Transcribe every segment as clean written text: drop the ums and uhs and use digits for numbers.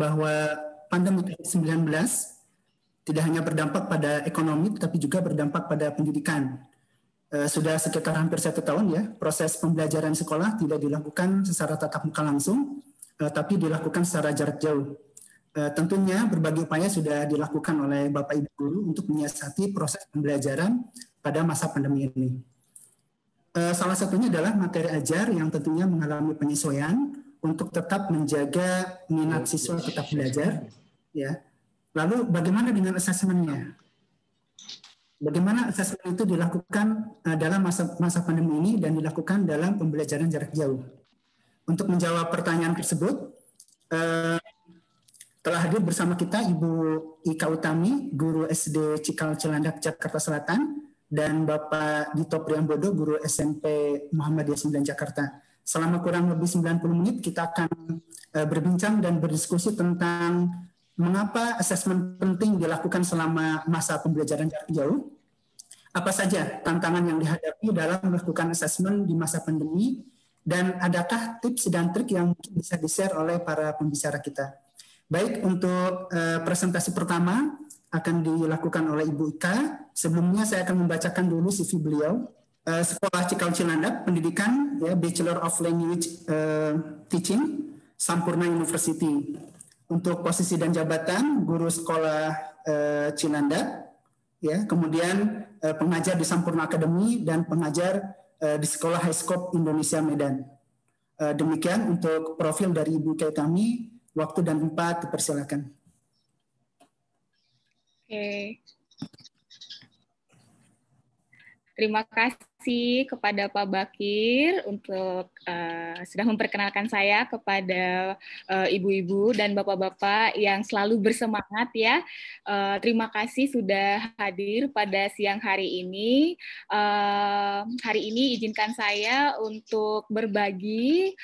bahwa pandemi COVID-19 tidak hanya berdampak pada ekonomi, tapi juga berdampak pada pendidikan. Sudah sekitar hampir 1 tahun ya, proses pembelajaran sekolah tidak dilakukan secara tatap muka langsung, tapi dilakukan secara jarak jauh. Tentunya berbagai upaya sudah dilakukan oleh Bapak Ibu Guru untuk menyiasati proses pembelajaran pada masa pandemi ini. Salah satunya adalah materi ajar yang tentunya mengalami penyesuaian untuk tetap menjaga minat siswa tetap belajar. Ya. Lalu bagaimana dengan asesmennya? Bagaimana asesmen itu dilakukan dalam masa pandemi ini dan dilakukan dalam pembelajaran jarak jauh? Untuk menjawab pertanyaan tersebut, telah hadir bersama kita Ibu Ika Utami, Guru SD Cikal Cilandak, Jakarta Selatan, dan Bapak Dito Priambodo, Guru SMP Muhammadiyah 9 Jakarta. Selama kurang lebih 90 menit kita akan berbincang dan berdiskusi tentang mengapa asesmen penting dilakukan selama masa pembelajaran jarak jauh, apa saja tantangan yang dihadapi dalam melakukan asesmen di masa pandemi, dan adakah tips dan trik yang bisa di-share oleh para pembicara kita. Baik, untuk presentasi pertama akan dilakukan oleh Ibu Ika. Sebelumnya saya akan membacakan dulu CV beliau. Sekolah Cikal Cilandak, pendidikan ya, Bachelor of Language Teaching, Sampurna University. Untuk posisi dan jabatan, guru sekolah Cilandak, ya, kemudian pengajar di Sampurna Academy dan pengajar di Sekolah High Scope Indonesia Medan. Demikian untuk profil dari Ibu Ika kami. Waktu dan tempat dipersilakan. Oke. Terima kasih kepada Pak Bakir untuk sudah memperkenalkan saya kepada ibu-ibu dan bapak-bapak yang selalu bersemangat ya. Terima kasih sudah hadir pada siang hari ini. Hari ini izinkan saya untuk berbagi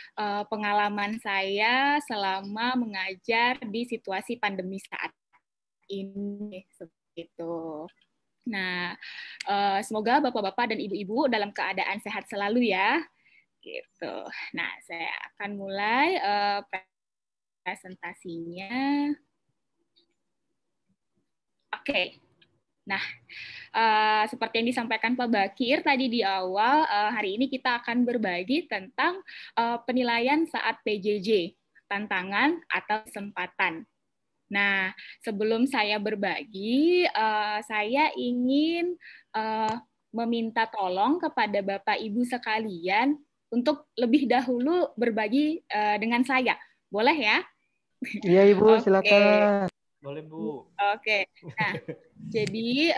pengalaman saya selama mengajar di situasi pandemi saat ini. Seperti itu. Nah, semoga bapak-bapak dan ibu-ibu dalam keadaan sehat selalu ya. Gitu. Nah, saya akan mulai presentasinya. Oke. Nah, seperti yang disampaikan Pak Bakir tadi di awal, hari ini kita akan berbagi tentang penilaian saat PJJ, tantangan atau kesempatan. Nah, sebelum saya berbagi, saya ingin meminta tolong kepada Bapak Ibu sekalian untuk lebih dahulu berbagi dengan saya. Boleh ya? Iya, Ibu, silakan. Boleh, Bu. Oke. Nah, jadi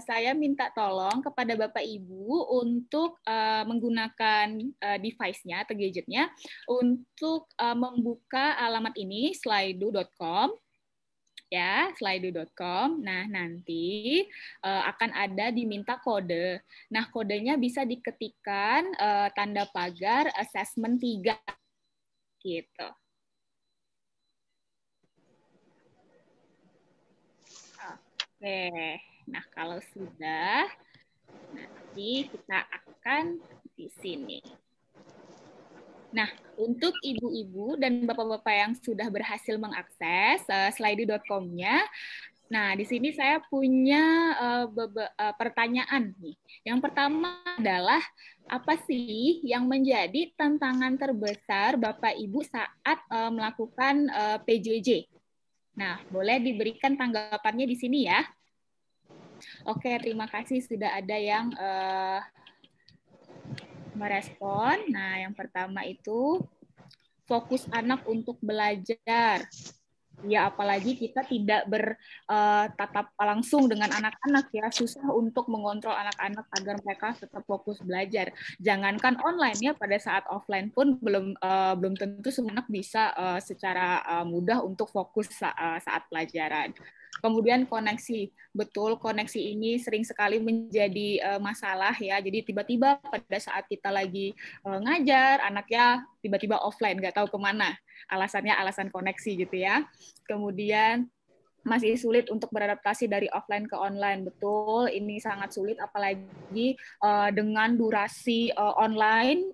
saya minta tolong kepada Bapak Ibu untuk menggunakan device-nya atau gadget-nya untuk membuka alamat ini, slido.com. Ya, slido.com. Nah, nanti akan ada diminta kode. Nah, kodenya bisa diketikkan tanda pagar assessment 3. Gitu. Oke, nah kalau sudah, nanti kita akan di sini. Nah, untuk ibu-ibu dan bapak-bapak yang sudah berhasil mengakses slido.com-nya, nah di sini saya punya pertanyaan nih. Yang pertama adalah, apa sih yang menjadi tantangan terbesar Bapak Ibu saat melakukan PJJ? Nah, boleh diberikan tanggapannya di sini ya. Oke, terima kasih sudah ada yang merespon. Nah, yang pertama itu fokus anak untuk belajar. Ya, apalagi kita tidak bertatap langsung dengan anak-anak ya, susah untuk mengontrol anak-anak agar mereka tetap fokus belajar. Jangankan online ya, pada saat offline pun belum tentu semua anak bisa secara mudah untuk fokus saat pelajaran. Kemudian koneksi, betul koneksi ini sering sekali menjadi masalah ya. Jadi tiba-tiba pada saat kita lagi ngajar, anaknya tiba-tiba offline, nggak tahu kemana. Alasannya alasan koneksi gitu ya. Kemudian masih sulit untuk beradaptasi dari offline ke online. Betul, ini sangat sulit apalagi dengan durasi online,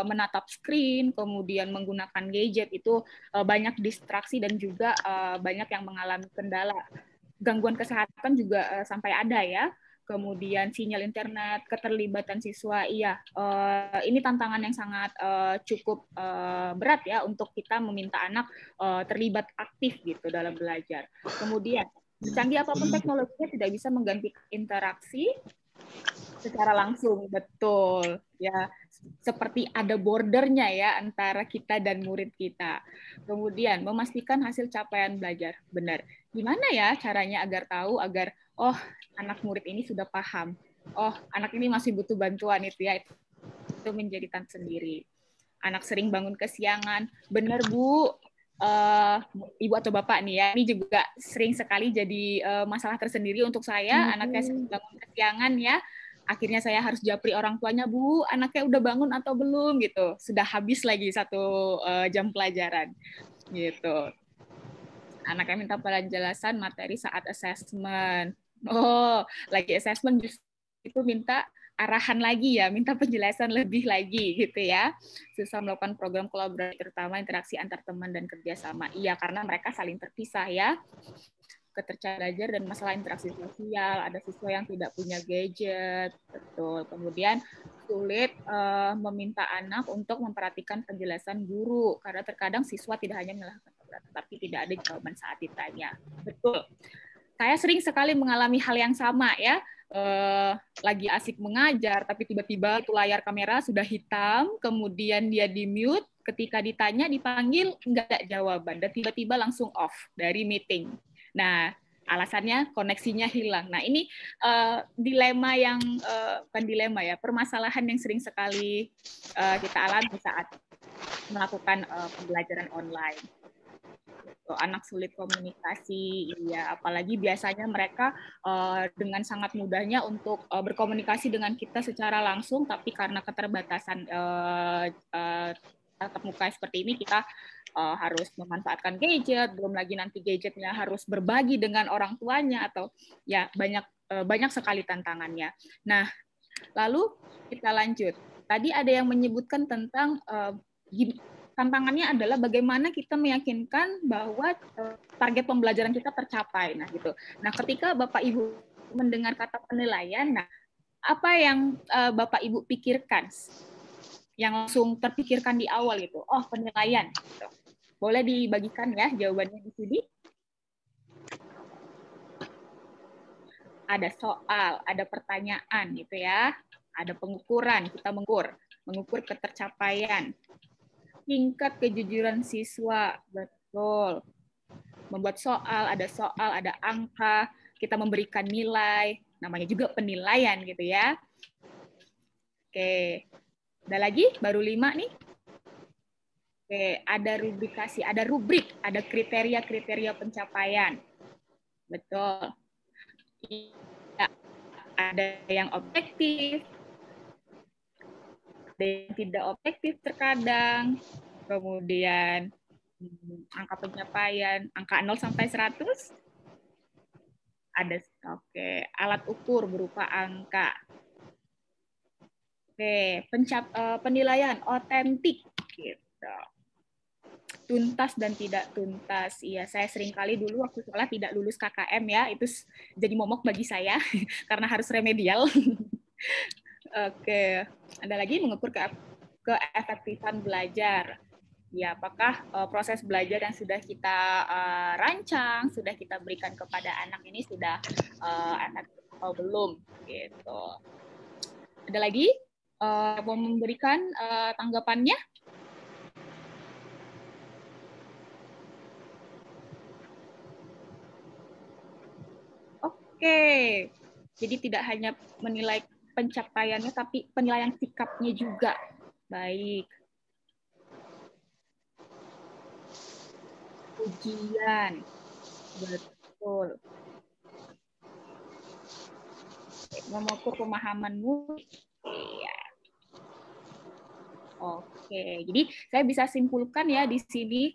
menatap screen, kemudian menggunakan gadget itu banyak distraksi dan juga banyak yang mengalami kendala. Gangguan kesehatan juga sampai ada ya. Kemudian sinyal internet, keterlibatan siswa, iya, ini tantangan yang sangat cukup berat ya untuk kita meminta anak terlibat aktif gitu dalam belajar. Kemudian, secanggih apapun teknologinya tidak bisa menggantikan interaksi secara langsung, betul ya, seperti ada bordernya ya antara kita dan murid kita. Kemudian memastikan hasil capaian belajar, benar. Gimana ya caranya agar tahu, agar oh anak murid ini sudah paham, oh anak ini masih butuh bantuan itu ya, itu menjadi tantangan sendiri. Anak sering bangun kesiangan, benar Bu, Ibu atau Bapak nih ya, ini juga sering sekali jadi masalah tersendiri untuk saya, anaknya sering bangun kesiangan ya, akhirnya saya harus japri orang tuanya, Bu, anaknya udah bangun atau belum gitu, sudah habis lagi 1 jam pelajaran gitu. Anaknya minta penjelasan materi saat assessment. Oh, lagi assessment justru itu minta arahan lagi ya, minta penjelasan lebih lagi gitu ya. Susah melakukan program kolaborasi, terutama interaksi antar teman dan kerjasama. Iya, karena mereka saling terpisah ya. Ketercapaian belajar dan masalah interaksi sosial, ada siswa yang tidak punya gadget, betul. Kemudian sulit meminta anak untuk memperhatikan penjelasan guru, karena terkadang siswa tidak hanya menyalahkan tapi tidak ada jawaban saat ditanya. Betul. Saya sering sekali mengalami hal yang sama ya. Lagi asik mengajar, tapi tiba-tiba itu layar kamera sudah hitam, kemudian dia di-mute, ketika ditanya, dipanggil, nggak ada jawaban, dan tiba-tiba langsung off dari meeting. Nah, alasannya koneksinya hilang. Nah, ini dilema yang, bukan dilema ya, permasalahan yang sering sekali kita alami saat melakukan pembelajaran online. Anak sulit komunikasi, ya apalagi biasanya mereka dengan sangat mudahnya untuk berkomunikasi dengan kita secara langsung, tapi karena keterbatasan tatap muka seperti ini, kita harus memanfaatkan gadget, belum lagi nanti gadgetnya harus berbagi dengan orang tuanya, atau ya banyak sekali tantangannya. Nah, lalu kita lanjut. Tadi ada yang menyebutkan tentang tantangannya adalah bagaimana kita meyakinkan bahwa target pembelajaran kita tercapai. Nah, gitu. Nah, ketika Bapak Ibu mendengar kata penilaian, nah apa yang Bapak Ibu pikirkan? Yang langsung terpikirkan di awal itu, oh penilaian. Gitu. Boleh dibagikan ya jawabannya di sini? Ada soal, ada pertanyaan gitu ya. Ada pengukuran, kita mengukur ketercapaian. Tingkat kejujuran siswa, betul. Membuat soal, ada angka, kita memberikan nilai, namanya juga penilaian gitu ya. Oke, ada lagi, baru 5 nih. Oke, ada rubrikasi, ada rubrik, ada kriteria-kriteria pencapaian. Betul. Ya, ada yang objektif, ada yang tidak objektif terkadang, kemudian angka pencapaian, angka 0 sampai 100, ada alat ukur berupa angka. Penilaian otentik gitu. Tuntas dan tidak tuntas. Iya, saya sering kali dulu waktu sekolah tidak lulus KKM ya, itu jadi momok bagi saya karena harus remedial. Oke, ada lagi mengukur keefektifan belajar. Ya, apakah proses belajar yang sudah kita rancang, sudah kita berikan kepada anak ini sudah efektif atau belum? Gitu. Ada lagi mau memberikan tanggapannya? Oke, jadi tidak hanya menilai pencapaiannya, tapi penilaian sikapnya juga. Baik. Ujian. Betul. Mengukur pemahamanmu. Iya. Oke, jadi saya bisa simpulkan ya di sini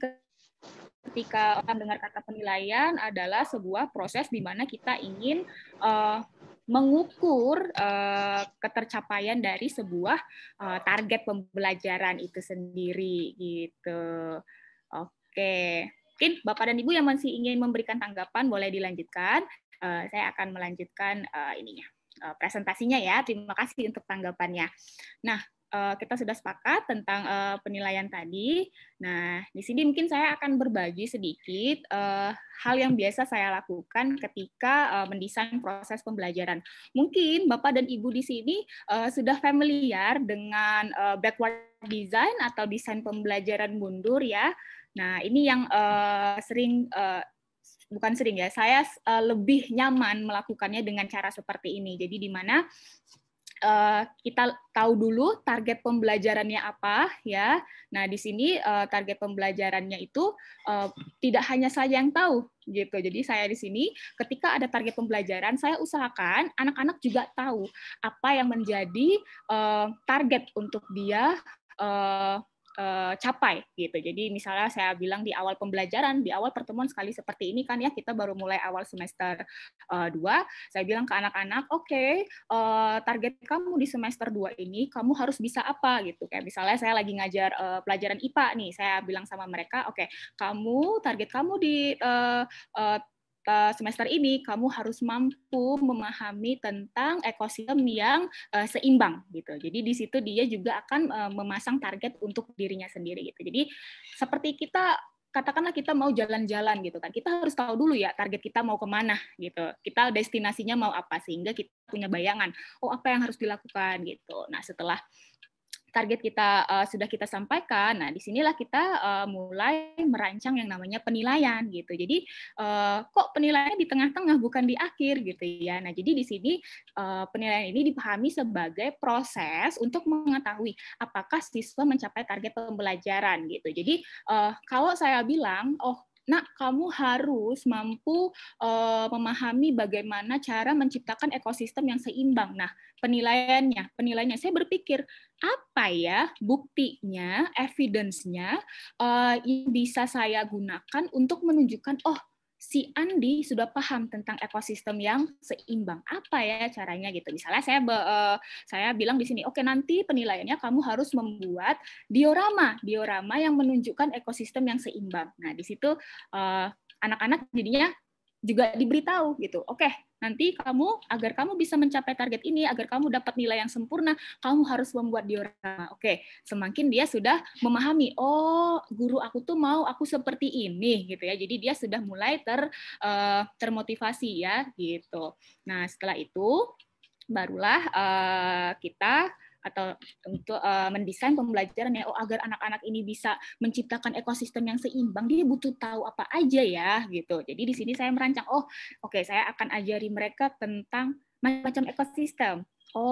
ketika orang dengar kata penilaian adalah sebuah proses di mana kita ingin mengukur ketercapaian dari sebuah target pembelajaran itu sendiri gitu. Oke, mungkin Bapak dan Ibu yang masih ingin memberikan tanggapan boleh dilanjutkan. Saya akan melanjutkan presentasinya ya. Terima kasih untuk tanggapannya. Nah, kita sudah sepakat tentang penilaian tadi. Nah, di sini mungkin saya akan berbagi sedikit hal yang biasa saya lakukan ketika mendesain proses pembelajaran. Mungkin Bapak dan Ibu di sini sudah familiar dengan backward design atau desain pembelajaran mundur ya. Nah, ini yang bukan sering ya, saya lebih nyaman melakukannya dengan cara seperti ini. Jadi di mana kita tahu dulu target pembelajarannya apa ya. Nah, di sini target pembelajarannya itu tidak hanya saya yang tahu gitu. Jadi saya di sini ketika ada target pembelajaran, saya usahakan anak-anak juga tahu apa yang menjadi target untuk dia capai gitu. Jadi misalnya saya bilang di awal pembelajaran, di awal pertemuan sekali seperti ini kan ya, kita baru mulai awal semester 2, saya bilang ke anak-anak, oke, target kamu di semester 2 ini kamu harus bisa apa gitu. Kayak misalnya saya lagi ngajar pelajaran IPA nih, saya bilang sama mereka, oke, target kamu di semester ini kamu harus mampu memahami tentang ekosistem yang seimbang gitu. Jadi di situ dia juga akan memasang target untuk dirinya sendiri gitu. Jadi seperti kita katakanlah kita mau jalan-jalan gitu kan, kita harus tahu dulu ya target kita mau kemana gitu. Kita destinasinya mau apa sehingga kita punya bayangan, oh apa yang harus dilakukan gitu. Nah setelah target kita sudah kita sampaikan, nah disinilah kita mulai merancang yang namanya penilaian gitu. Jadi kok penilaiannya di tengah-tengah bukan di akhir gitu ya. Nah jadi di sini penilaian ini dipahami sebagai proses untuk mengetahui apakah siswa mencapai target pembelajaran gitu. Jadi kalau saya bilang, oh Nak, kamu harus mampu memahami bagaimana cara menciptakan ekosistem yang seimbang. Nah, penilaiannya saya berpikir apa ya buktinya, evidence-nya yang bisa saya gunakan untuk menunjukkan oh si Andi sudah paham tentang ekosistem yang seimbang. Apa ya caranya gitu. Misalnya saya bilang di sini, oke nanti penilaiannya kamu harus membuat diorama yang menunjukkan ekosistem yang seimbang. Nah, di situ anak-anak jadinya juga diberitahu gitu. Oke, nanti agar kamu bisa mencapai target ini, agar kamu dapat nilai yang sempurna, kamu harus membuat diorama. Oke, semakin dia sudah memahami, oh guru aku tuh mau aku seperti ini gitu ya. Jadi dia sudah mulai termotivasi ya gitu. Nah, setelah itu barulah kita atau untuk mendesain pembelajaran ya, agar anak-anak ini bisa menciptakan ekosistem yang seimbang, dia butuh tahu apa aja ya gitu. Jadi di sini saya merancang, oke, saya akan ajari mereka tentang macam ekosistem.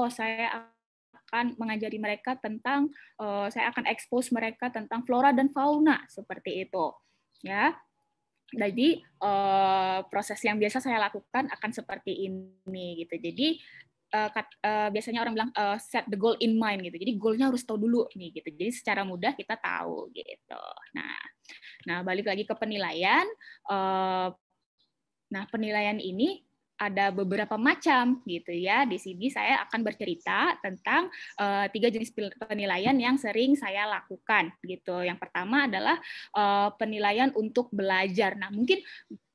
Saya akan mengajari mereka tentang, saya akan expose mereka tentang flora dan fauna seperti itu, ya. Jadi proses yang biasa saya lakukan akan seperti ini gitu. Jadi biasanya orang bilang set the goal in mind gitu. Jadi goalnya harus tahu dulu nih gitu. Jadi secara mudah kita tahu gitu. Nah balik lagi ke penilaian. Nah penilaian ini ada beberapa macam gitu ya. Di sini saya akan bercerita tentang 3 jenis penilaian yang sering saya lakukan gitu. Yang pertama adalah penilaian untuk belajar. Nah mungkin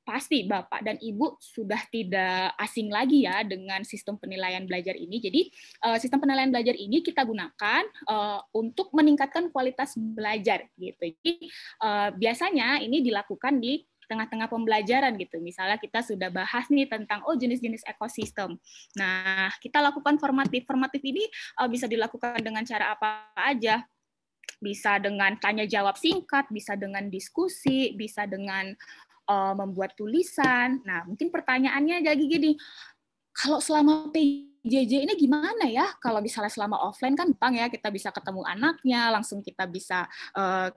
pasti Bapak dan Ibu sudah tidak asing lagi ya dengan sistem penilaian belajar ini. Jadi sistem penilaian belajar ini kita gunakan untuk meningkatkan kualitas belajar gitu. Jadi biasanya ini dilakukan di tengah-tengah pembelajaran gitu. Misalnya kita sudah bahas nih tentang jenis-jenis ekosistem. Nah, kita lakukan formatif. Formatif ini bisa dilakukan dengan cara apa aja. Bisa dengan tanya jawab singkat, bisa dengan diskusi, bisa dengan membuat tulisan. Nah, mungkin pertanyaannya jadi gini, kalau selama PJJ ini gimana ya? Kalau misalnya selama offline kan gampang ya, kita bisa ketemu anaknya, langsung kita bisa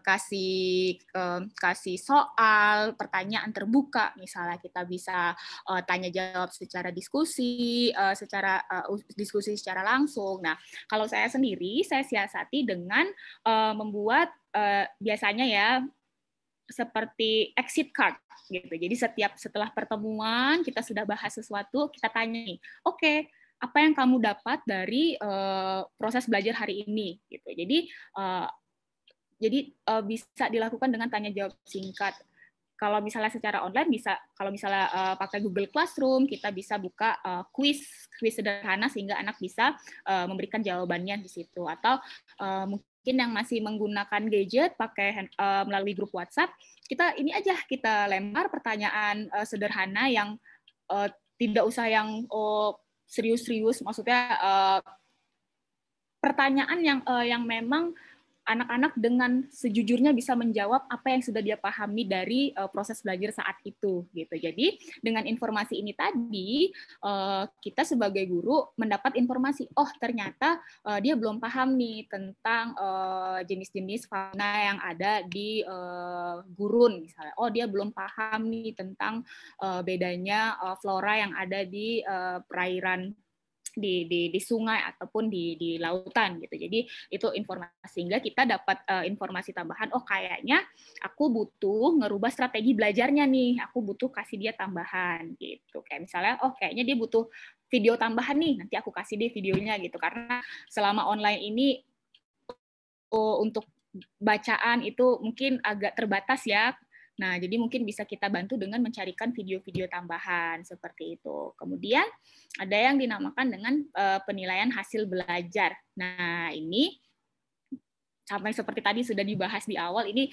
kasih soal, pertanyaan terbuka, misalnya kita bisa tanya jawab secara diskusi, diskusi secara langsung. Nah, kalau saya sendiri, saya siasati dengan membuat biasanya ya seperti exit card gitu. Jadi setelah pertemuan kita sudah bahas sesuatu, kita tanya nih, oke, apa yang kamu dapat dari proses belajar hari ini gitu. Jadi bisa dilakukan dengan tanya jawab singkat. Kalau misalnya secara online bisa, kalau misalnya pakai Google Classroom, kita bisa buka quiz sederhana sehingga anak bisa memberikan jawabannya di situ. Atau mungkin yang masih menggunakan gadget pakai melalui grup WhatsApp, kita lempar pertanyaan sederhana yang tidak usah yang serius-serius, maksudnya pertanyaan yang memang anak-anak dengan sejujurnya bisa menjawab apa yang sudah dia pahami dari proses belajar saat itu gitu. Jadi dengan informasi ini tadi kita sebagai guru mendapat informasi, oh ternyata dia belum paham nih tentang jenis-jenis fauna yang ada di gurun misalnya. Oh dia belum paham nih tentang bedanya flora yang ada di perairan di sungai ataupun di lautan gitu. Jadi itu informasi, sehingga kita dapat informasi tambahan, oh kayaknya aku butuh ngerubah strategi belajarnya nih, aku butuh kasih dia tambahan gitu. Kayak misalnya oh kayaknya dia butuh video tambahan nih, nanti aku kasih dia videonya gitu. Karena selama online ini untuk bacaan itu mungkin agak terbatas ya. Nah, jadi mungkin bisa kita bantu dengan mencarikan video-video tambahan seperti itu. Kemudian ada yang dinamakan dengan penilaian hasil belajar. Nah, ini sampai seperti tadi sudah dibahas di awal, ini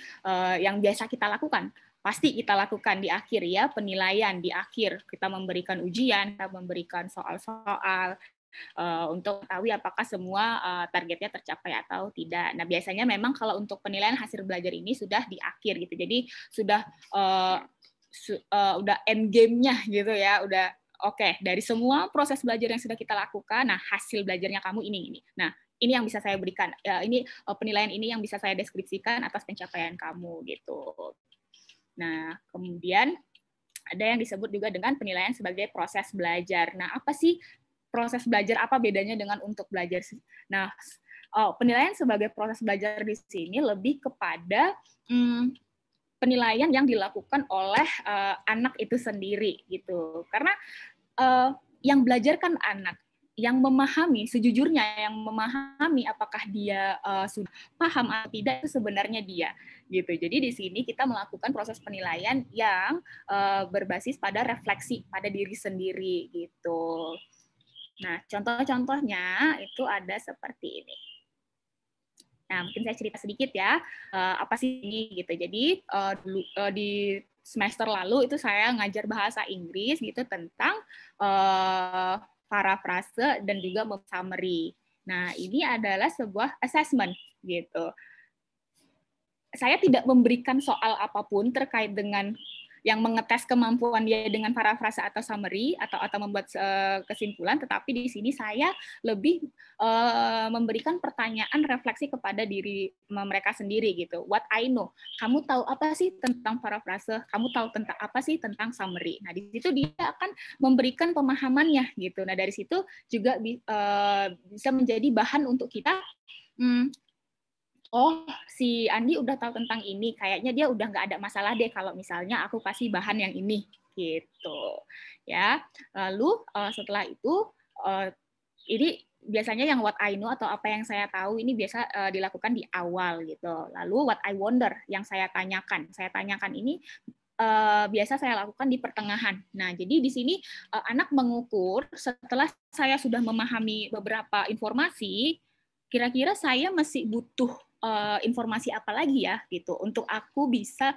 yang biasa kita lakukan. Pasti kita lakukan di akhir ya, penilaian di akhir. Kita memberikan ujian, kita memberikan soal-soal, untuk mengetahui apakah semua targetnya tercapai atau tidak. Nah, biasanya memang kalau untuk penilaian hasil belajar ini sudah di akhir gitu. Jadi sudah end game-nya gitu ya, udah oke, dari semua proses belajar yang sudah kita lakukan, nah hasil belajarnya kamu ini. Nah, ini yang bisa saya berikan. Ini penilaian ini yang bisa saya deskripsikan atas pencapaian kamu gitu. Nah, kemudian ada yang disebut juga dengan penilaian sebagai proses belajar. Nah, apa sih proses belajar, apa bedanya dengan untuk belajar? Nah, penilaian sebagai proses belajar di sini lebih kepada penilaian yang dilakukan oleh anak itu sendiri gitu. Karena yang belajar kan anak, yang memahami sejujurnya, yang memahami apakah dia sudah paham atau tidak itu sebenarnya dia gitu. Jadi di sini kita melakukan proses penilaian yang berbasis pada refleksi pada diri sendiri gitu. Nah, contoh-contohnya itu ada seperti ini. Nah, mungkin saya cerita sedikit ya, apa sih ini gitu. Jadi dulu di semester lalu itu saya ngajar bahasa Inggris gitu tentang parafrase dan juga summary. Nah, ini adalah sebuah assessment gitu. Saya tidak memberikan soal apapun terkait dengan yang mengetes kemampuan dia dengan parafrase atau summary atau membuat kesimpulan, tetapi di sini saya lebih memberikan pertanyaan refleksi kepada diri mereka sendiri gitu. What I know, kamu tahu apa sih tentang parafrase? Kamu tahu tentang apa sih tentang summary? Nah, di situ dia akan memberikan pemahamannya gitu. Nah, dari situ juga bisa menjadi bahan untuk kita. Oh, si Andi udah tahu tentang ini, kayaknya dia udah nggak ada masalah deh kalau misalnya aku kasih bahan yang ini, gitu. Ya, lalu setelah itu, ini biasanya yang what I know atau apa yang saya tahu ini biasa dilakukan di awal gitu. Lalu what I wonder yang saya tanyakan ini biasa saya lakukan di pertengahan. Nah, jadi di sini anak mengukur setelah saya sudah memahami beberapa informasi, kira-kira saya masih butuh informasi apa lagi ya gitu untuk aku bisa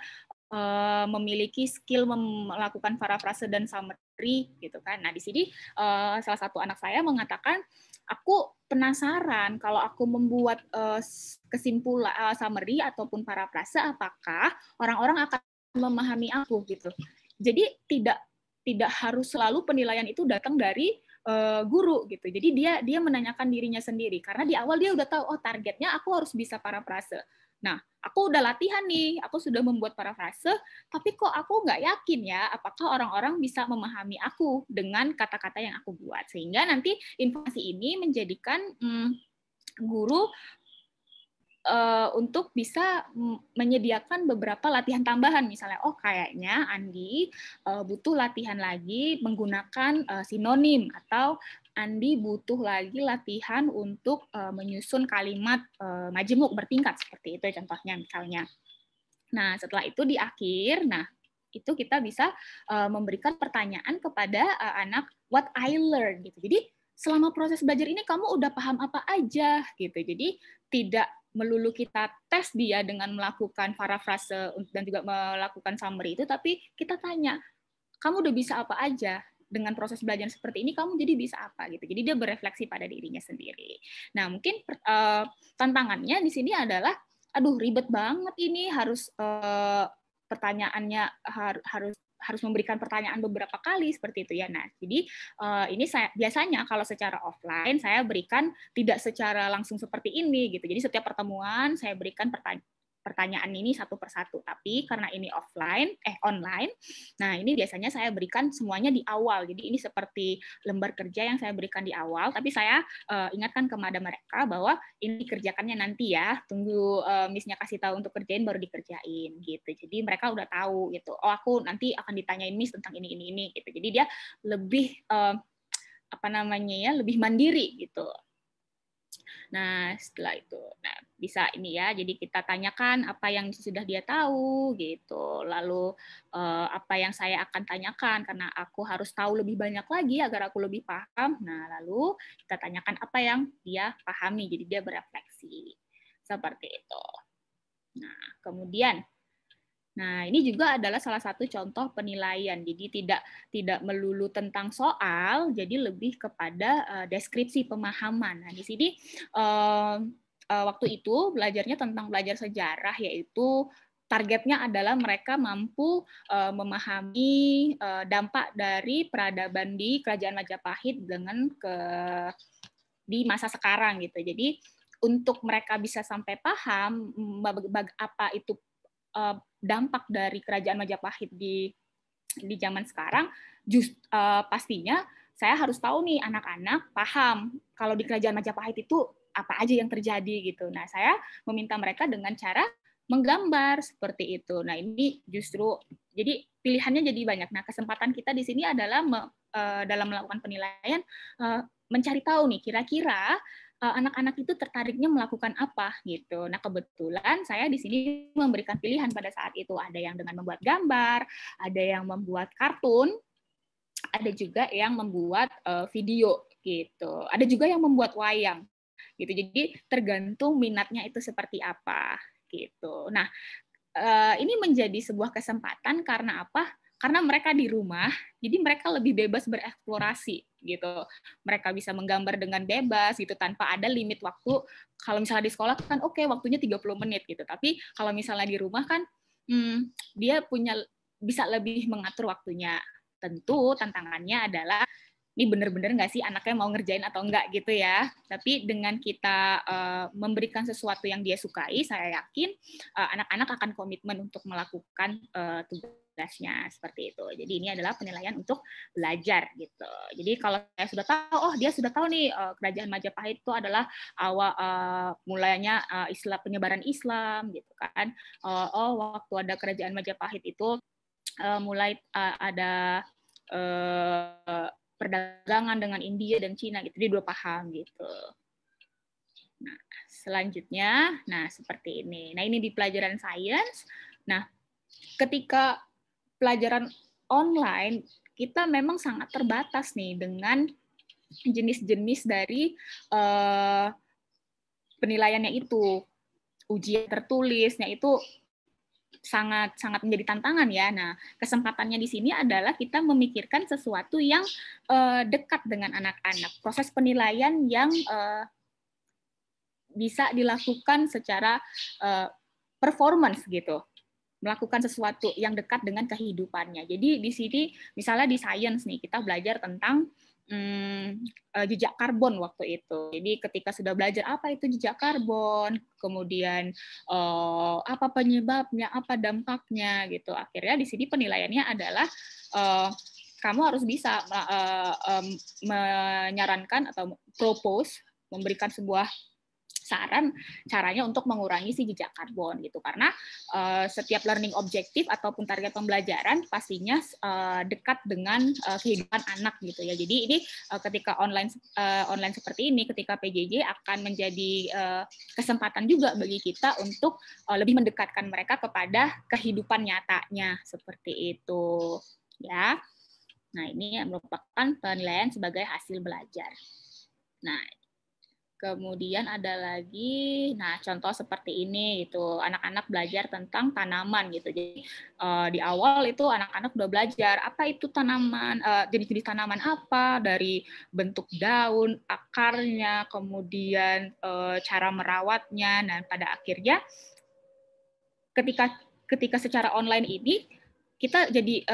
memiliki skill melakukan parafrase dan summary gitu kan. Nah, di sini salah satu anak saya mengatakan, aku penasaran kalau aku membuat kesimpulan summary ataupun parafrase, apakah orang-orang akan memahami aku gitu. Jadi tidak harus selalu penilaian itu datang dari guru gitu. Jadi dia menanyakan dirinya sendiri karena di awal dia udah tahu, oh targetnya aku harus bisa parafrase. Nah, aku udah latihan nih, aku sudah membuat parafrase, tapi kok aku nggak yakin ya apakah orang-orang bisa memahami aku dengan kata-kata yang aku buat. Sehingga nanti informasi ini menjadikan guru untuk bisa menyediakan beberapa latihan tambahan, misalnya kayaknya Andi butuh latihan lagi menggunakan sinonim, atau Andi butuh lagi latihan untuk menyusun kalimat majemuk bertingkat, seperti itu contohnya misalnya. Nah, setelah itu di akhir, itu kita bisa memberikan pertanyaan kepada anak, what I learned gitu. Jadi selama proses belajar ini kamu udah paham apa aja gitu. Jadi tidak melulu kita tes dia dengan melakukan parafrase dan juga melakukan summary itu, tapi kita tanya, kamu udah bisa apa aja dengan proses belajar seperti ini, kamu jadi bisa apa gitu. Jadi dia berefleksi pada dirinya sendiri. Nah, mungkin tantangannya di sini adalah, aduh ribet banget ini, harus pertanyaannya harus memberikan pertanyaan beberapa kali seperti itu ya. Nah, jadi ini saya biasanya kalau secara offline saya berikan tidak secara langsung seperti ini gitu. Jadi setiap pertemuan saya berikan pertanyaan ini satu persatu. Tapi karena ini online, nah ini biasanya saya berikan semuanya di awal. Jadi ini seperti lembar kerja yang saya berikan di awal, tapi saya ingatkan kepada mereka bahwa ini dikerjakannya nanti ya, tunggu Miss-nya kasih tahu untuk kerjain baru dikerjain gitu. Jadi mereka udah tahu gitu. Oh, aku nanti akan ditanyain Miss tentang ini gitu. Jadi dia lebih lebih mandiri gitu. Nah, setelah itu, bisa ini ya. Jadi kita tanyakan apa yang sudah dia tahu gitu. Lalu apa yang saya akan tanyakan karena aku harus tahu lebih banyak lagi agar aku lebih paham. Nah, lalu kita tanyakan apa yang dia pahami. Jadi dia berefleksi. Seperti itu. Nah, kemudian ini juga adalah salah satu contoh penilaian. Jadi tidak melulu tentang soal, jadi lebih kepada deskripsi pemahaman. Nah, di sini waktu itu belajarnya tentang belajar sejarah, yaitu targetnya adalah mereka mampu memahami dampak dari peradaban di Kerajaan Majapahit di masa sekarang gitu. Jadi untuk mereka bisa sampai paham apa itu dampak dari Kerajaan Majapahit di zaman sekarang, pastinya saya harus tahu nih anak-anak paham kalau di Kerajaan Majapahit itu apa aja yang terjadi gitu. Nah, saya meminta mereka dengan cara menggambar seperti itu. Nah, ini justru jadi pilihannya jadi banyak. Nah, kesempatan kita di sini adalah dalam melakukan penilaian mencari tahu nih kira-kira anak-anak itu tertariknya melakukan apa gitu. Nah, kebetulan saya di sini memberikan pilihan pada saat itu. Ada yang dengan membuat gambar, ada yang membuat kartun, ada juga yang membuat video gitu. Ada juga yang membuat wayang gitu. Jadi tergantung minatnya itu seperti apa gitu. Nah, ini menjadi sebuah kesempatan karena apa? Karena mereka di rumah, jadi mereka lebih bebas bereksplorasi gitu. Mereka bisa menggambar dengan bebas gitu tanpa ada limit waktu. Kalau misalnya di sekolah kan oke, waktunya 30 menit gitu. Tapi kalau misalnya di rumah kan dia bisa lebih mengatur waktunya. Tentu tantangannya adalah ini benar-benar nggak sih anaknya mau ngerjain atau enggak gitu ya. Tapi dengan kita memberikan sesuatu yang dia sukai, saya yakin anak-anak akan komitmen untuk melakukan tugasnya seperti itu. Jadi ini adalah penilaian untuk belajar gitu. Jadi kalau saya sudah tahu, dia sudah tahu nih Kerajaan Majapahit itu adalah awal mulanya penyebaran Islam gitu kan. Waktu ada Kerajaan Majapahit itu mulai ada perdagangan dengan India dan Cina gitu, dia udah paham gitu. Nah, selanjutnya, seperti ini. Nah, ini di pelajaran sains. Nah, ketika pelajaran online, kita memang sangat terbatas nih dengan jenis-jenis dari penilaiannya itu. Ujian tertulisnya itu sangat menjadi tantangan ya. Nah, kesempatannya di sini adalah kita memikirkan sesuatu yang dekat dengan anak-anak. Proses penilaian yang bisa dilakukan secara performance gitu. Melakukan sesuatu yang dekat dengan kehidupannya. Jadi di sini misalnya di science nih kita belajar tentang jejak karbon waktu itu. Jadi ketika sudah belajar apa itu jejak karbon, kemudian apa penyebabnya, apa dampaknya gitu. Akhirnya di sini penilaiannya adalah kamu harus bisa menyarankan atau propose, memberikan sebuah saran caranya untuk mengurangi si jejak karbon gitu, karena setiap learning objektif ataupun target pembelajaran pastinya dekat dengan kehidupan anak gitu ya. Jadi ini ketika online seperti ini, ketika PJJ akan menjadi kesempatan juga bagi kita untuk lebih mendekatkan mereka kepada kehidupan nyatanya seperti itu ya. Nah, ini merupakan penilaian sebagai hasil belajar. Nah, kemudian ada lagi, nah contoh seperti ini gitu, anak-anak belajar tentang tanaman gitu. Jadi di awal itu anak-anak udah belajar apa itu tanaman, jenis-jenis tanaman apa, dari bentuk daun, akarnya, kemudian cara merawatnya. Dan pada akhirnya ketika secara online ini kita jadi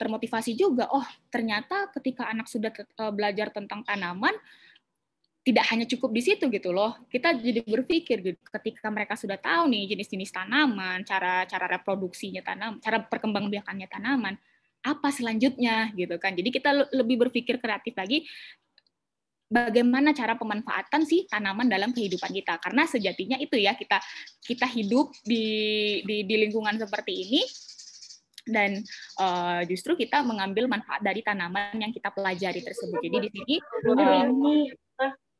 termotivasi juga. Oh ternyata ketika anak sudah belajar tentang tanaman, tidak hanya cukup di situ gitu loh. Kita jadi berpikir gitu, ketika mereka sudah tahu nih jenis-jenis tanaman, cara reproduksinya tanaman, cara perkembangbiakannya tanaman, apa selanjutnya gitu kan. Jadi kita lebih berpikir kreatif lagi, bagaimana cara pemanfaatan sih tanaman dalam kehidupan kita. Karena sejatinya itu ya, kita hidup di lingkungan seperti ini, dan justru kita mengambil manfaat dari tanaman yang kita pelajari tersebut. Jadi di sini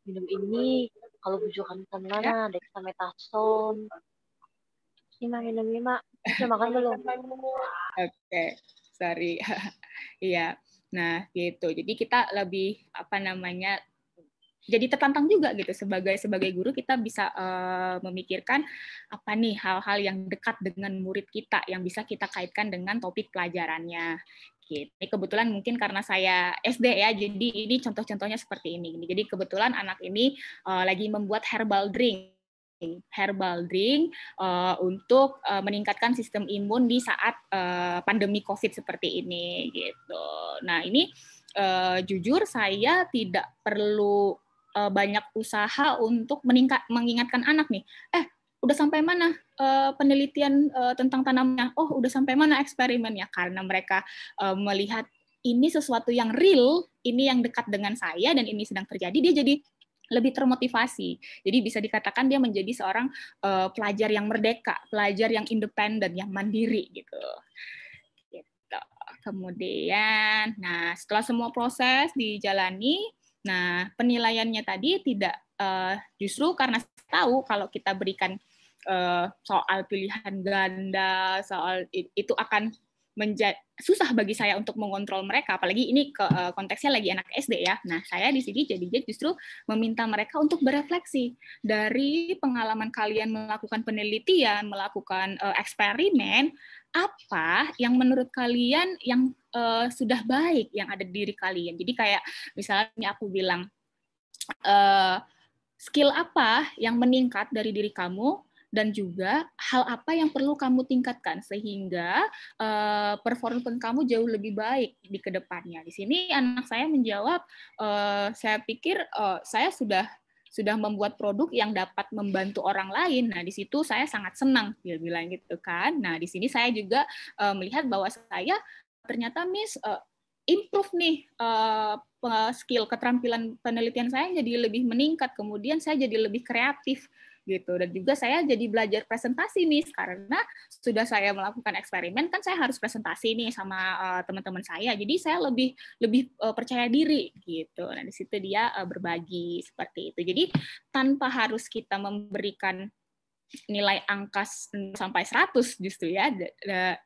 minum ini kalau bujukan teman ada dexamethasone. Minum lima udah makan belum? Oke, sorry. Iya. Nah, gitu. Jadi kita lebih jadi tertantang juga gitu sebagai guru, kita bisa memikirkan apa nih hal-hal yang dekat dengan murid kita yang bisa kita kaitkan dengan topik pelajarannya. Ini kebetulan mungkin karena saya SD ya, jadi ini contoh-contohnya seperti ini. Jadi kebetulan anak ini lagi membuat herbal drink untuk meningkatkan sistem imun di saat pandemi COVID seperti ini gitu. Nah ini jujur saya tidak perlu banyak usaha untuk mengingatkan anak nih. Udah sampai mana penelitian tentang tanamannya? Oh, udah sampai mana eksperimennya? Karena mereka melihat ini sesuatu yang real, ini yang dekat dengan saya, dan ini sedang terjadi, dia jadi lebih termotivasi. Jadi bisa dikatakan dia menjadi seorang pelajar yang merdeka, pelajar yang independen, yang mandiri gitu. Kemudian, nah setelah semua proses dijalani, nah penilaiannya tadi tidak justru karena tahu kalau kita berikan soal pilihan ganda, soal itu akan susah bagi saya untuk mengontrol mereka, apalagi ini konteksnya lagi anak SD ya. Nah, saya di sini jadinya justru meminta mereka untuk berefleksi dari pengalaman kalian melakukan penelitian, melakukan eksperimen, apa yang menurut kalian yang sudah baik yang ada di diri kalian. Jadi kayak misalnya aku bilang, skill apa yang meningkat dari diri kamu, dan juga hal apa yang perlu kamu tingkatkan sehingga performance kamu jauh lebih baik di kedepannya. Di sini anak saya menjawab, saya pikir saya sudah membuat produk yang dapat membantu orang lain. Nah, di situ saya sangat senang, dia bilang gitu kan. Nah, di sini saya juga melihat bahwa saya ternyata Miss improve nih skill keterampilan penelitian saya jadi lebih meningkat, kemudian saya jadi lebih kreatif gitu, dan juga saya jadi belajar presentasi nih karena sudah saya melakukan eksperimen kan saya harus presentasi nih sama teman-teman saya, jadi saya lebih percaya diri gitu. Nah di situ dia berbagi seperti itu. Jadi tanpa harus kita memberikan nilai angka sampai 100 justru ya,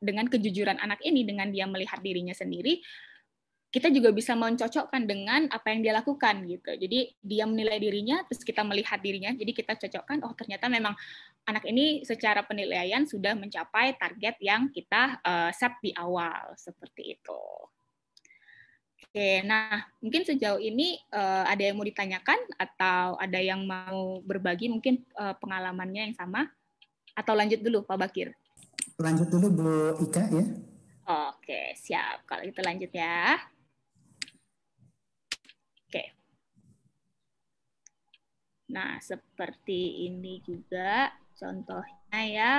dengan kejujuran anak ini, dengan dia melihat dirinya sendiri, kita juga bisa mencocokkan dengan apa yang dia lakukan gitu. Jadi dia menilai dirinya, terus kita melihat dirinya, jadi kita cocokkan, oh ternyata memang anak ini secara penilaian sudah mencapai target yang kita set di awal, seperti itu. Oke, nah mungkin sejauh ini ada yang mau ditanyakan atau ada yang mau berbagi mungkin pengalamannya yang sama, atau lanjut dulu Pak Bakir? Lanjut dulu Bu Ika ya. Oke, siap. Kalau itu lanjut ya. Oke. Nah, seperti ini juga contohnya ya.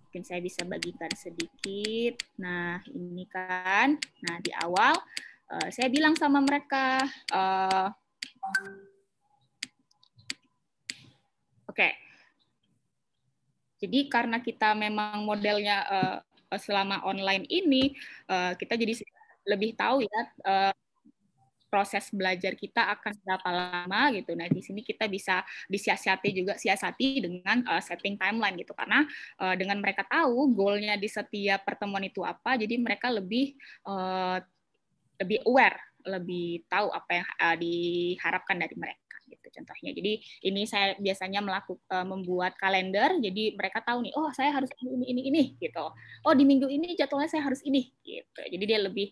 Mungkin saya bisa bagikan sedikit. Nah, ini kan. Nah, di awal saya bilang sama mereka, Oke. Jadi karena kita memang modelnya selama online ini, kita jadi lebih tahu ya proses belajar kita akan berapa lama gitu. Nah, di sini kita bisa siasati dengan setting timeline gitu. Karena dengan mereka tahu goalnya di setiap pertemuan itu apa, jadi mereka lebih aware, lebih tahu apa yang diharapkan dari mereka gitu contohnya. Jadi ini saya biasanya membuat kalender, jadi mereka tahu nih, oh saya harus ini gitu. Oh di minggu ini jadwalnya saya harus ini gitu. Jadi dia lebih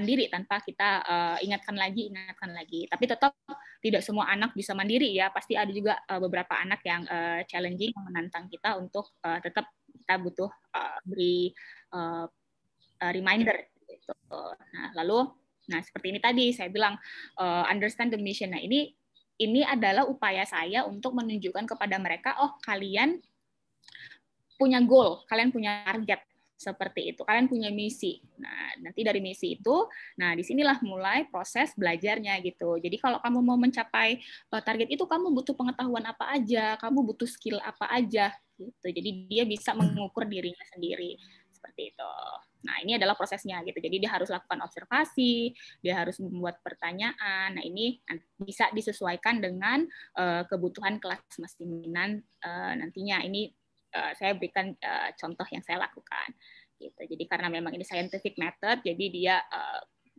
mandiri tanpa kita ingatkan lagi. Tapi tetap tidak semua anak bisa mandiri ya. Pasti ada juga beberapa anak yang challenging, menantang kita untuk tetap kita butuh beri reminder gitu. Nah seperti ini tadi saya bilang understand the mission. Nah ini adalah upaya saya untuk menunjukkan kepada mereka, oh kalian punya goal, kalian punya target seperti itu, kalian punya misi. Nah nanti dari misi itu, nah disinilah mulai proses belajarnya gitu. Jadi kalau kamu mau mencapai target itu, kamu butuh pengetahuan apa aja, kamu butuh skill apa aja gitu. Jadi dia bisa mengukur dirinya sendiri seperti itu. Nah, ini adalah prosesnya gitu. Jadi dia harus lakukan observasi, dia harus membuat pertanyaan. Nah, ini bisa disesuaikan dengan kebutuhan kelas masing-masing nantinya. Ini saya berikan contoh yang saya lakukan. Gitu. Jadi karena memang ini scientific method, jadi dia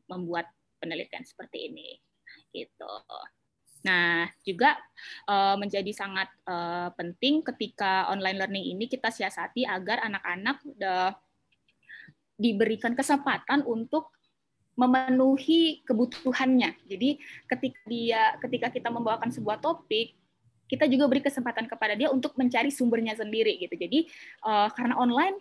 membuat penelitian seperti ini. Gitu. Nah, juga menjadi sangat penting ketika online learning ini kita siasati agar anak-anak diberikan kesempatan untuk memenuhi kebutuhannya. Jadi ketika kita membawakan sebuah topik, kita juga beri kesempatan kepada dia untuk mencari sumbernya sendiri gitu. Jadi karena online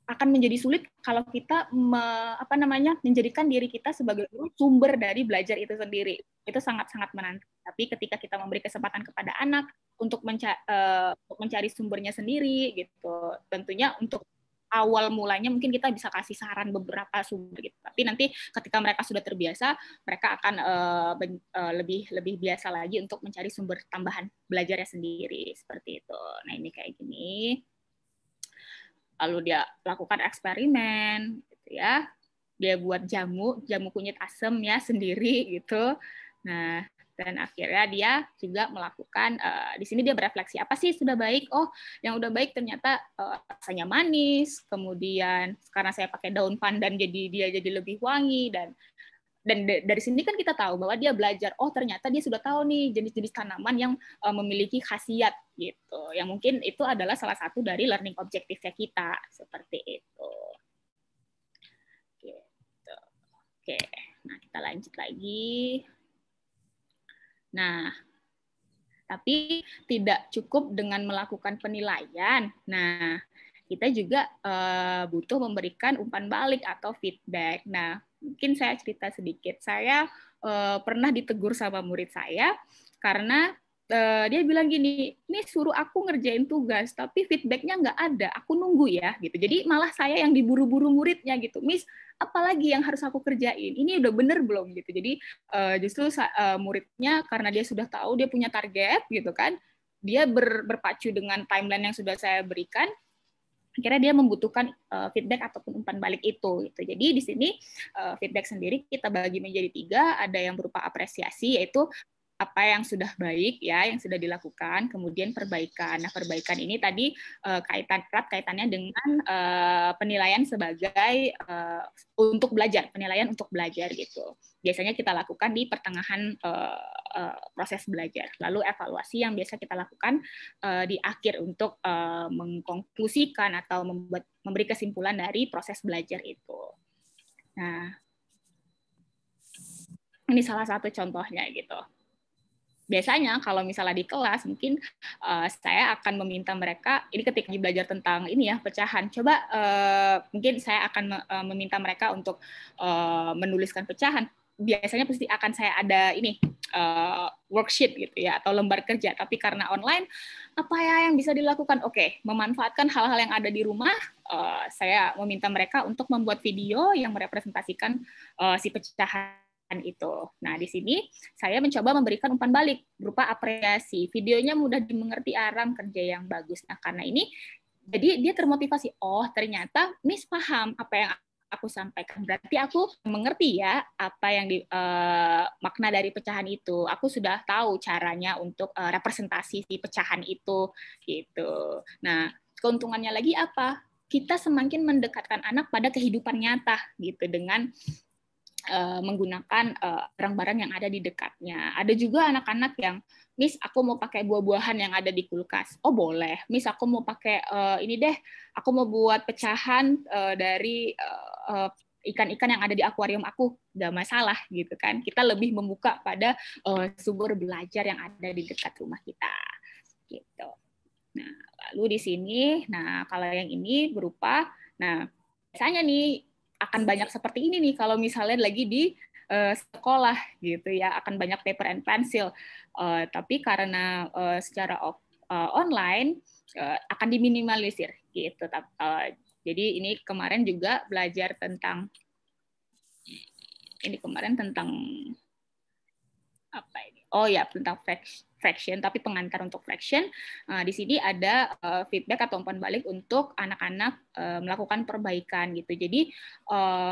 akan menjadi sulit kalau kita menjadikan diri kita sebagai sumber dari belajar itu sendiri. Itu sangat-sangat menantang. Tapi ketika kita memberi kesempatan kepada anak untuk mencari sumbernya sendiri gitu, tentunya untuk awal mulanya mungkin kita bisa kasih saran beberapa sumber gitu. Tapi nanti ketika mereka sudah terbiasa, mereka akan lebih biasa lagi untuk mencari sumber tambahan belajarnya sendiri seperti itu. Nah, ini kayak gini. Lalu dia lakukan eksperimen gitu ya. Dia buat jamu kunyit asem ya sendiri gitu. Nah, dan akhirnya dia juga melakukan di sini dia berefleksi apa sih sudah baik, oh yang udah baik ternyata rasanya manis, kemudian karena saya pakai daun pandan jadi dia jadi lebih wangi, dan dari sini kan kita tahu bahwa dia belajar, oh ternyata dia sudah tahu nih jenis-jenis tanaman yang memiliki khasiat gitu, yang mungkin itu adalah salah satu dari learning objektifnya kita seperti itu. Gitu. Oke, nah kita lanjut lagi. Nah, tapi tidak cukup dengan melakukan penilaian. Nah, kita juga butuh memberikan umpan balik atau feedback. Nah, mungkin saya cerita sedikit. Saya pernah ditegur sama murid saya karena dia bilang gini, ini suruh aku ngerjain tugas, tapi feedbacknya nggak ada, aku nunggu ya, gitu. Jadi malah saya yang diburu-buru muridnya gitu, Miss, apalagi yang harus aku kerjain? Ini udah bener belum gitu. Jadi justru muridnya karena dia sudah tahu dia punya target gitu kan, dia berpacu dengan timeline yang sudah saya berikan. Akhirnya dia membutuhkan feedback ataupun umpan balik itu. Gitu. Jadi di sini feedback sendiri kita bagi menjadi 3, ada yang berupa apresiasi, yaitu apa yang sudah baik ya, yang sudah dilakukan, kemudian perbaikan. Nah, perbaikan ini tadi kaitannya dengan penilaian sebagai untuk belajar, penilaian untuk belajar gitu. Biasanya kita lakukan di pertengahan proses belajar. Lalu evaluasi yang biasa kita lakukan di akhir untuk mengkonklusikan atau memberi kesimpulan dari proses belajar itu. Nah, ini salah satu contohnya gitu. Biasanya kalau misalnya di kelas mungkin saya akan meminta mereka, ini ketika belajar tentang ini ya pecahan, coba mungkin saya akan meminta mereka untuk menuliskan pecahan. Biasanya pasti akan saya ada ini worksheet gitu ya atau lembar kerja, tapi karena online apa ya yang bisa dilakukan? Oke, memanfaatkan hal-hal yang ada di rumah. Saya meminta mereka untuk membuat video yang merepresentasikan si pecahan itu. Nah, di sini saya mencoba memberikan umpan balik berupa apresiasi. Videonya mudah dimengerti, Aram, kerja yang bagus. Nah, karena ini jadi dia termotivasi. Oh, ternyata Miss paham apa yang aku sampaikan. Berarti aku mengerti ya apa yang makna dari pecahan itu. Aku sudah tahu caranya untuk representasi si pecahan itu gitu. Nah, keuntungannya lagi apa? Kita semakin mendekatkan anak pada kehidupan nyata gitu dengan menggunakan barang-barang yang ada di dekatnya. Ada juga anak-anak yang, Miss, aku mau pakai buah-buahan yang ada di kulkas. Oh, boleh. Miss, aku mau pakai ini deh, aku mau buat pecahan dari ikan-ikan yang ada di akuarium aku. Nggak masalah, gitu kan. Kita lebih membuka pada sumber belajar yang ada di dekat rumah kita. Gitu. Nah, lalu di sini, nah kalau yang ini berupa, nah biasanya nih, akan banyak seperti ini nih kalau misalnya lagi di sekolah gitu ya, akan banyak paper and pencil. Tapi karena secara online akan diminimalisir gitu. Jadi ini kemarin juga belajar tentang apa ini? Oh ya, tentang fraction, tapi pengantar untuk fraction. Di sini ada feedback atau umpan balik untuk anak-anak melakukan perbaikan gitu. Jadi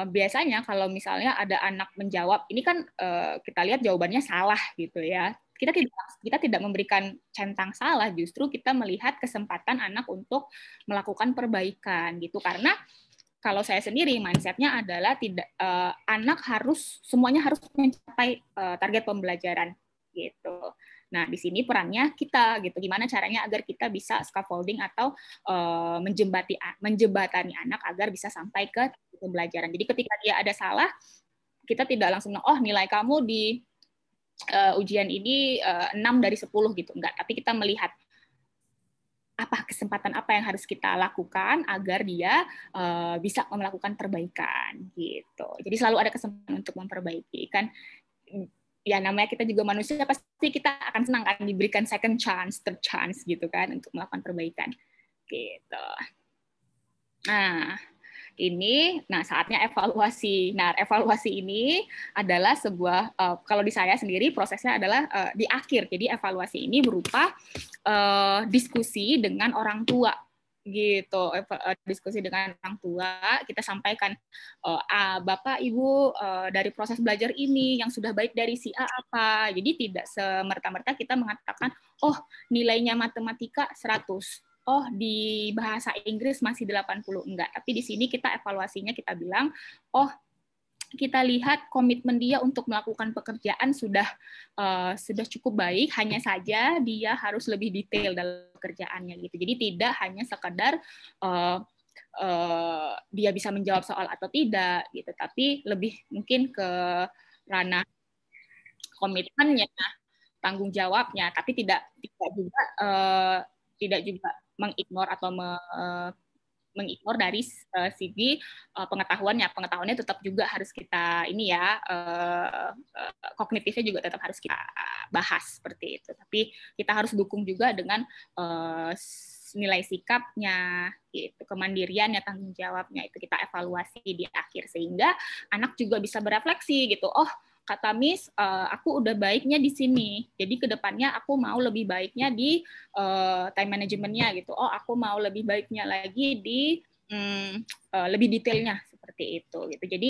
biasanya kalau misalnya ada anak menjawab, ini kan kita lihat jawabannya salah gitu ya. Kita tidak memberikan centang salah, justru kita melihat kesempatan anak untuk melakukan perbaikan gitu. Karena kalau saya sendiri mindset-nya adalah anak semuanya harus mencapai target pembelajaran gitu. Nah, di sini perannya kita gitu. Gimana caranya agar kita bisa scaffolding atau menjembatani anak agar bisa sampai ke pembelajaran. Jadi ketika dia ada salah, kita tidak langsung nilai kamu di ujian ini 6 dari 10 gitu. Enggak, tapi kita melihat kesempatan apa yang harus kita lakukan agar dia bisa melakukan perbaikan gitu. Jadi selalu ada kesempatan untuk memperbaiki kan. Ya namanya kita juga manusia, pasti kita akan senang kan diberikan second chance, third chance gitu kan untuk melakukan perbaikan gitu. Nah saatnya evaluasi. Nah, evaluasi ini adalah sebuah kalau di saya sendiri prosesnya adalah di akhir. Jadi evaluasi ini berupa diskusi dengan orang tua gitu, diskusi dengan orang tua, kita sampaikan Bapak Ibu dari proses belajar ini yang sudah baik dari si A apa. Jadi tidak semerta-merta kita mengatakan nilainya matematika 100, di bahasa Inggris masih 80, enggak. Tapi di sini kita evaluasinya, kita bilang kita lihat komitmen dia untuk melakukan pekerjaan sudah cukup baik, hanya saja dia harus lebih detail dalam pekerjaannya gitu. Jadi tidak hanya sekedar dia bisa menjawab soal atau tidak gitu, tapi lebih mungkin ke ranah komitmennya, tanggung jawabnya, tapi tidak juga mengignore atau mengignore dari segi pengetahuannya. Pengetahuannya tetap juga harus kita kognitifnya juga tetap harus kita bahas seperti itu. Tapi kita harus dukung juga dengan nilai sikapnya, gitu, kemandiriannya, tanggung jawabnya, itu kita evaluasi di akhir sehingga anak juga bisa berefleksi gitu. Kata Miss, aku udah baiknya di sini. Jadi kedepannya aku mau lebih baiknya di time manajemennya gitu. Aku mau lebih baiknya lagi di lebih detailnya seperti itu. Gitu. Jadi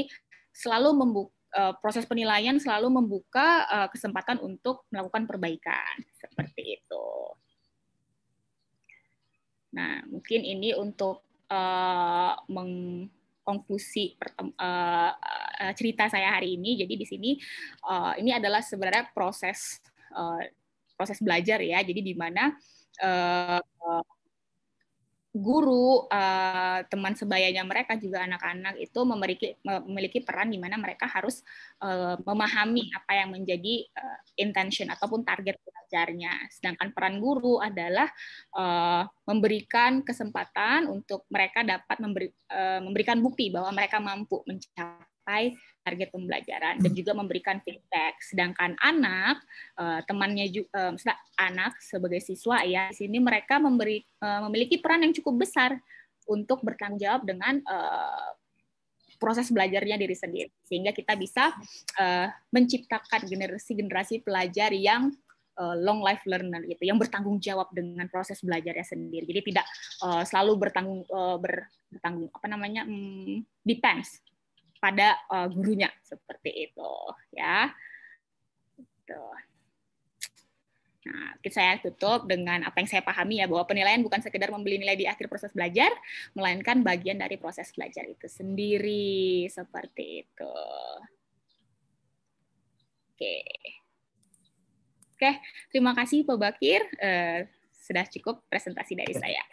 selalu proses penilaian selalu membuka kesempatan untuk melakukan perbaikan seperti itu. Nah, mungkin ini untuk konklusi cerita saya hari ini. Jadi di sini ini adalah sebenarnya proses belajar ya. Jadi di mana guru, teman sebayanya mereka juga anak-anak itu memiliki peran di mana mereka harus memahami apa yang menjadi intention ataupun target belajarnya. Sedangkan peran guru adalah memberikan kesempatan untuk mereka dapat memberikan bukti bahwa mereka mampu mencapai target pembelajaran dan juga memberikan feedback. Sedangkan anak, temannya juga, anak sebagai siswa ya, di sini mereka memiliki peran yang cukup besar untuk bertanggung jawab dengan proses belajarnya diri sendiri, sehingga kita bisa menciptakan generasi pelajar yang long life learner gitu, yang bertanggung jawab dengan proses belajarnya sendiri. Jadi tidak selalu depends pada gurunya seperti itu, ya. Tuh. Nah, saya tutup dengan apa yang saya pahami ya, bahwa penilaian bukan sekedar membeli nilai di akhir proses belajar, melainkan bagian dari proses belajar itu sendiri, seperti itu. Oke. Oke, terima kasih Pak Bakir. Sudah cukup presentasi dari saya.